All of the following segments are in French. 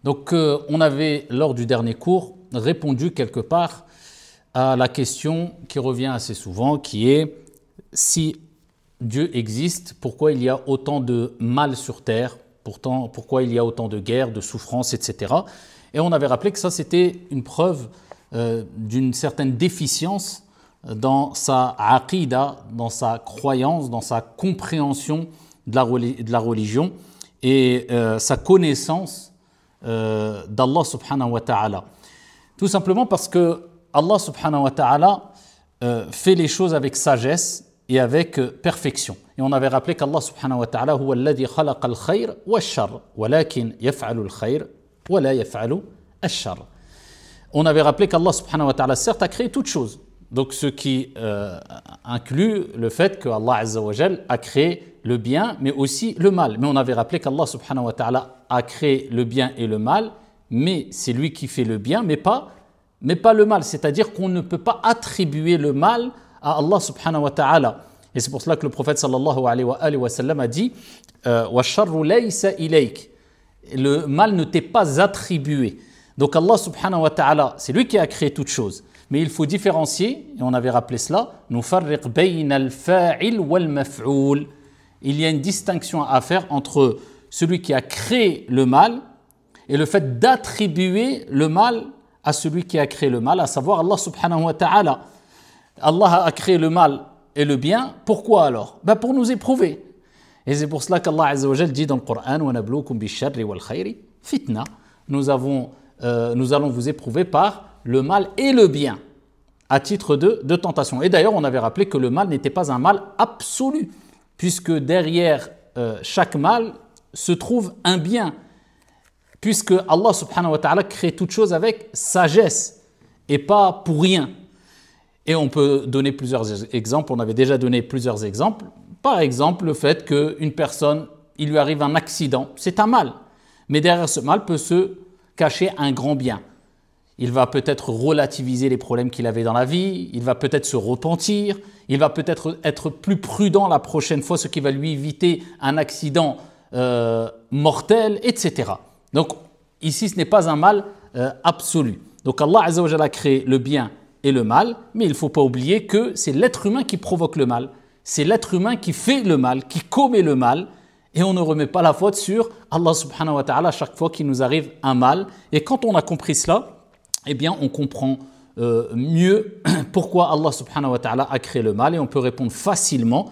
Donc, on avait, lors du dernier cours, répondu quelque part à la question qui revient assez souvent, qui est si Dieu existe, pourquoi il y a autant de mal sur terre, pourquoi il y a autant de guerres, de souffrances, etc. Et on avait rappelé que ça, c'était une preuve d'une certaine déficience dans sa aqida, dans sa croyance, dans sa compréhension de la religion et sa connaissance d'Allah subhanahu wa ta'ala. Tout simplement parce que Allah subhanahu wa ta'ala fait les choses avec sagesse et avec perfection. Et on avait rappelé qu'Allah subhanahu wa ta'ala huwa alladhi khalaqa al-khayr wa al-sharr walakin yaf'alu al-khayr wa la yaf'alu al-sharr. On avait rappelé qu'Allah subhanahu wa ta'ala certes a créé toutes choses. Donc ce qui inclut le fait que Allah azza wa jal a créé le bien mais aussi le mal. Mais on avait rappelé qu'Allah subhanahu wa ta'ala a créé le bien et le mal, mais c'est lui qui fait le bien mais pas le mal. C'est-à-dire qu'on ne peut pas attribuer le mal à Allah subhanahu wa ta'ala. Et c'est pour cela que le prophète sallallahu alayhi wa sallam a dit wa sharru laysa ilayk. Le mal ne t'est pas attribué. Donc Allah subhanahu wa ta'ala, c'est lui qui a créé toutes choses. Mais il faut différencier, et on avait rappelé cela, nufarriq bayna al-fa'il wal-maf'oul. Il y a une distinction à faire entre celui qui a créé le mal et le fait d'attribuer le mal à celui qui a créé le mal, à savoir Allah subhanahu wa ta'ala. Allah a créé le mal et le bien, pourquoi alors? Pour nous éprouver. Et c'est pour cela qu'Allah azza wa jal dit dans le Coran وَنَبْلُوكُمْ بِالشَّرِّ وَالْخَيْرِ fitna. Nous allons vous éprouver par le mal et le bien, à titre de tentation. Et d'ailleurs, on avait rappelé que le mal n'était pas un mal absolu, puisque derrière chaque mal se trouve un bien, puisque Allah subhanahu wa ta'ala crée toute chose avec sagesse et pas pour rien. Et on peut donner plusieurs exemples, on avait déjà donné plusieurs exemples. Par exemple, le fait qu'une personne, il lui arrive un accident, c'est un mal. Mais derrière ce mal peut se cacher un grand bien. Il va peut-être relativiser les problèmes qu'il avait dans la vie, il va peut-être se repentir, il va peut-être être plus prudent la prochaine fois, ce qui va lui éviter un accident mortel, etc. Donc ici, ce n'est pas un mal absolu. Donc Allah azza wa jalla a créé le bien et le mal, mais il ne faut pas oublier que c'est l'être humain qui provoque le mal, c'est l'être humain qui fait le mal, qui commet le mal, et on ne remet pas la faute sur Allah subhanahu wa ta'ala chaque fois qu'il nous arrive un mal. Et quand on a compris cela, eh bien on comprend mieux pourquoi Allah subhanahu wa ta'ala a créé le mal, et on peut répondre facilement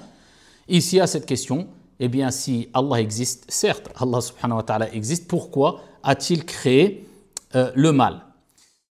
ici à cette question. Eh bien si Allah existe, certes Allah subhanahu wa ta'ala existe, pourquoi a-t-il créé le mal?